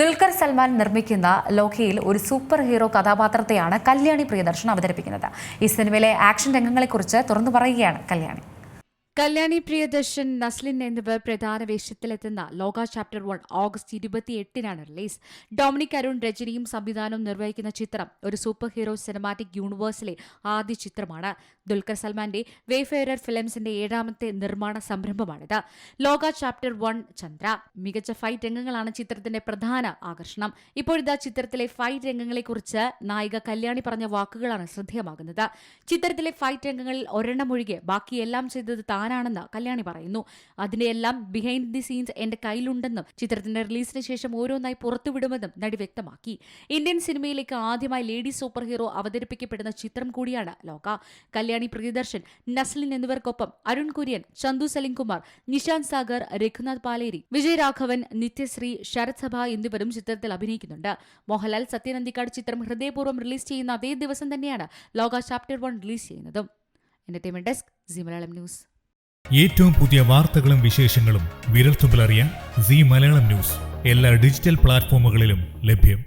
ദുൽഖർ സൽമാൻ നിർമ്മിക്കുന്ന ലോകയിൽ ഒരു super hero കഥാപാത്രത്തെയാണ് കല്യാണി പ്രിയദർശൻ അവതരിപ്പിക്കുന്നത്. ഈ സിനിമയിലെ ആക്ഷൻ രംഗങ്ങളെക്കുറിച്ച് തുറന്നു പറയുകയാണ് കല്യാണി. കല്യാണി പ്രിയദർശൻ, നസ്ലിൻ എന്നിവർ പ്രധാന വേഷത്തിലെത്തുന്ന ലോക ചാപ്റ്റർ 1 ഓഗസ്റ്റ് 28-നാണ് റിലീസ്. ഡൊമിനിക് അരുൺ രചനയും സംവിധാനവും നിർവഹിക്കുന്ന ചിത്രം ഒരു സൂപ്പർ ഹീറോ സിനിമാറ്റിക് യൂണിവേഴ്സിലെ ആദ്യ ചിത്രമാണ്. ദുൽഖർ സൽമാന്റെ വേഫെയറർ ഫിലിംസിന്റെ 7ാമത്തെ നിർമ്മാണ സംരംഭമാണിത്. ലോക ചാപ്റ്റർ 1 ചന്ദ്ര. മികച്ച ഫൈറ്റ് രംഗങ്ങളാണ് ചിത്രത്തിന്റെ പ്രധാന ആകർഷണം. ഇപ്പോഴിതാ ചിത്രത്തിലെ ഫൈറ്റ് രംഗങ്ങളെക്കുറിച്ച് നായിക കല്യാണി പറഞ്ഞ വാക്കുകളാണ് ശ്രദ്ധേയമാകുന്നത്. ചിത്രത്തിലെ ഫൈറ്റ് രംഗങ്ങളിൽ ഒരെണ്ണം ഒഴികെ ബാക്കിയെല്ലാം ചെയ്തത് താനാണെന്ന് കല്യാണി പറയുന്നു. അതിന്റെയെല്ലാം ബിഹൈൻഡ് ദി സീൻസ് എന്റെ കയ്യിലുണ്ടെന്നും ചിത്രത്തിന്റെ റിലീസിന് ശേഷം ഓരോന്നായി പുറത്തുവിടുമെന്നും നടി വ്യക്തമാക്കി. ഇന്ത്യൻ സിനിമയിലേക്ക് ആദ്യമായി ലേഡി സൂപ്പർ ഹീറോ അവതരിപ്പിക്കപ്പെടുന്ന ചിത്രം കൂടിയാണ് ലോക. കല്യാണി പ്രിയദർശൻ, നസ്ലിൻ എന്നിവർക്കൊപ്പം അരുൺ കുര്യൻ, ചന്തു സലിംകുമാർ, നിശാന്ത് സാഗർ, രഘുനാഥ് പാലേരി, വിജയരാഘവൻ, നിത്യശ്രീ, ശരത് സഭ എന്നിവരും ചിത്രത്തിൽ അഭിനയിക്കുന്നുണ്ട്. മോഹൻലാൽ, സത്യനന്ദിക്കാട് ചിത്രം ഹൃദയപൂർവ്വം റിലീസ് ചെയ്യുന്ന അതേ ദിവസം തന്നെയാണ് ലോക ചാപ്റ്റർ 1 റിലീസ് ചെയ്യുന്നതും. Entertainment desk, C Malayalam news. ഏറ്റവും പുതിയ വാർത്തകളും വിശേഷങ്ങളും വിരൽത്തുമ്പിലറിയാൻ സി മലയാളം ന്യൂസ് എല്ലാ ഡിജിറ്റൽ പ്ലാറ്റ്ഫോമുകളിലും ലഭ്യം.